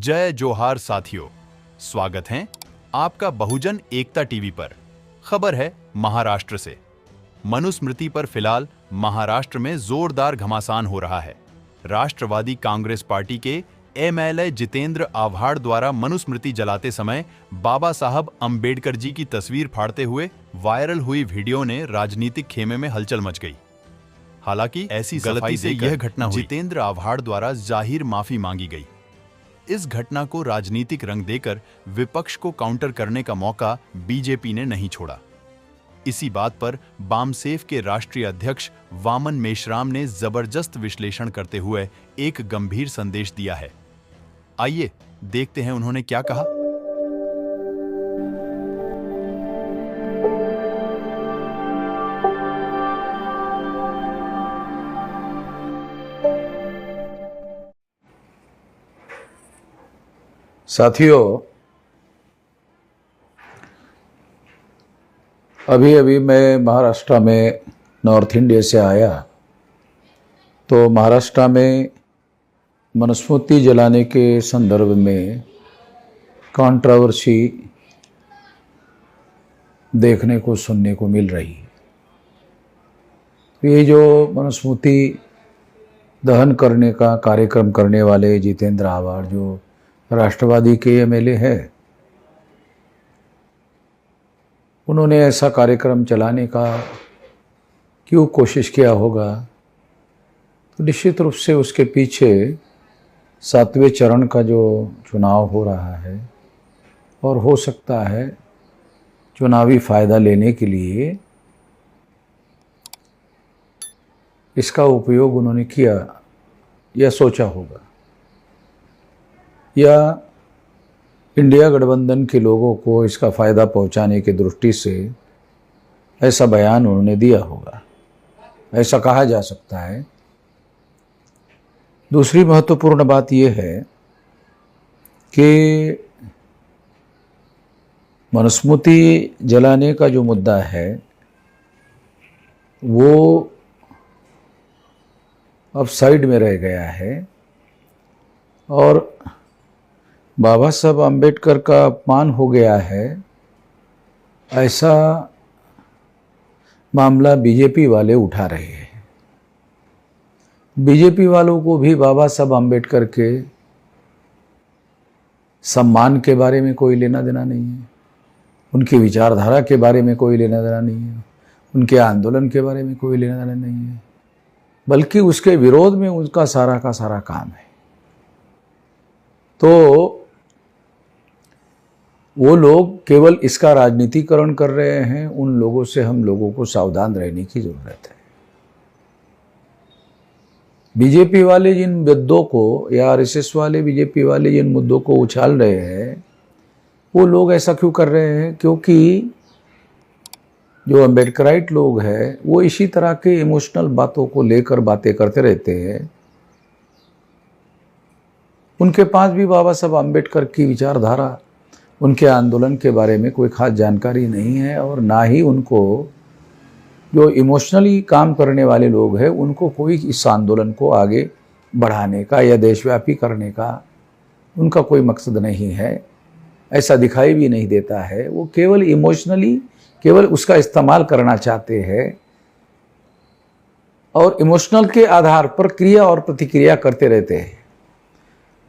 जय जोहार साथियों, स्वागत है आपका बहुजन एकता टीवी पर। खबर है महाराष्ट्र से। मनुस्मृति पर फिलहाल महाराष्ट्र में जोरदार घमासान हो रहा है। राष्ट्रवादी कांग्रेस पार्टी के एमएलए जितेंद्र आव्हाड द्वारा मनुस्मृति जलाते समय बाबा साहब अंबेडकर जी की तस्वीर फाड़ते हुए वायरल हुई वीडियो ने राजनीतिक खेमे में हलचल मच गई। हालांकि ऐसी गलती से यह घटना हुई। जितेंद्र आव्हाड द्वारा जाहिर माफी मांगी गई। इस घटना को राजनीतिक रंग देकर विपक्ष को काउंटर करने का मौका बीजेपी ने नहीं छोड़ा। इसी बात पर बामसेफ के राष्ट्रीय अध्यक्ष वामन मेश्राम ने जबरदस्त विश्लेषण करते हुए एक गंभीर संदेश दिया है। आइए देखते हैं उन्होंने क्या कहा। साथियों, अभी मैं महाराष्ट्र में नॉर्थ इंडिया से आया तो महाराष्ट्र में मनुस्मृति जलाने के संदर्भ में कंट्रोवर्सी देखने को सुनने को मिल रही है। ये जो मनुस्मृति दहन करने का कार्यक्रम करने वाले जितेंद्र आव्हाड जो राष्ट्रवादी के एमएलए है, उन्होंने ऐसा कार्यक्रम चलाने का क्यों कोशिश किया होगा, तो निश्चित रूप से उसके पीछे 7वें चरण का जो चुनाव हो रहा है और हो सकता है चुनावी फायदा लेने के लिए इसका उपयोग उन्होंने किया या सोचा होगा, या इंडिया गठबंधन के लोगों को इसका फ़ायदा पहुंचाने की दृष्टि से ऐसा बयान उन्होंने दिया होगा, ऐसा कहा जा सकता है। दूसरी महत्वपूर्ण बात यह है कि मनुस्मृति जलाने का जो मुद्दा है वो अब साइड में रह गया है और बाबा साहब अंबेडकर का अपमान हो गया है, ऐसा मामला बीजेपी वाले उठा रहे हैं। बीजेपी वालों को भी बाबा साहब अंबेडकर के सम्मान के बारे में कोई लेना देना नहीं है, उनकी विचारधारा के बारे में कोई लेना देना नहीं है, उनके आंदोलन के बारे में कोई लेना देना नहीं है, बल्कि उसके विरोध में उनका सारा का सारा काम है। तो वो लोग केवल इसका राजनीतिकरण कर रहे हैं। उन लोगों से हम लोगों को सावधान रहने की जरूरत है। बीजेपी वाले जिन मुद्दों को या आरएसएस वाले बीजेपी वाले जिन मुद्दों को उछाल रहे हैं, वो लोग ऐसा क्यों कर रहे हैं? क्योंकि जो अम्बेडकराइट लोग हैं वो इसी तरह के इमोशनल बातों को लेकर बातें करते रहते हैं। उनके पास भी बाबा साहब अम्बेडकर की विचारधारा, उनके आंदोलन के बारे में कोई खास जानकारी नहीं है और ना ही उनको, जो इमोशनली काम करने वाले लोग हैं, उनको कोई इस आंदोलन को आगे बढ़ाने का या देशव्यापी करने का उनका कोई मकसद नहीं है, ऐसा दिखाई भी नहीं देता है। वो केवल इमोशनली केवल उसका इस्तेमाल करना चाहते हैं और इमोशनल के आधार पर क्रिया और प्रतिक्रिया करते रहते हैं।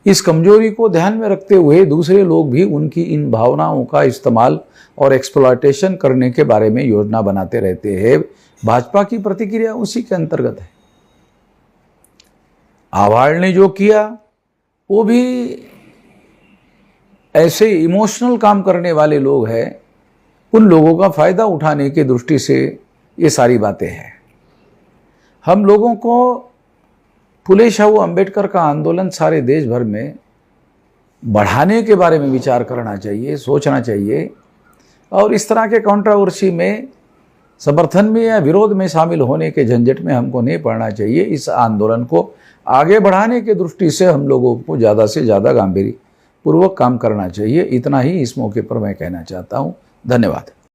इस कमजोरी को ध्यान में रखते हुए दूसरे लोग भी उनकी इन भावनाओं का इस्तेमाल और एक्सप्लॉयटेशन करने के बारे में योजना बनाते रहते हैं। भाजपा की प्रतिक्रिया उसी के अंतर्गत है। आव्हाड ने जो किया वो भी ऐसे इमोशनल काम करने वाले लोग हैं, उन लोगों का फायदा उठाने की दृष्टि से ये सारी बातें हैं। हम लोगों को फुले शाहू अंबेडकर का आंदोलन सारे देश भर में बढ़ाने के बारे में विचार करना चाहिए, सोचना चाहिए और इस तरह के कंट्रोवर्सी में समर्थन में या विरोध में शामिल होने के झंझट में हमको नहीं पड़ना चाहिए। इस आंदोलन को आगे बढ़ाने की दृष्टि से हम लोगों को ज़्यादा से ज़्यादा गंभीरपूर्वक काम करना चाहिए। इतना ही इस मौके पर मैं कहना चाहता हूँ। धन्यवाद।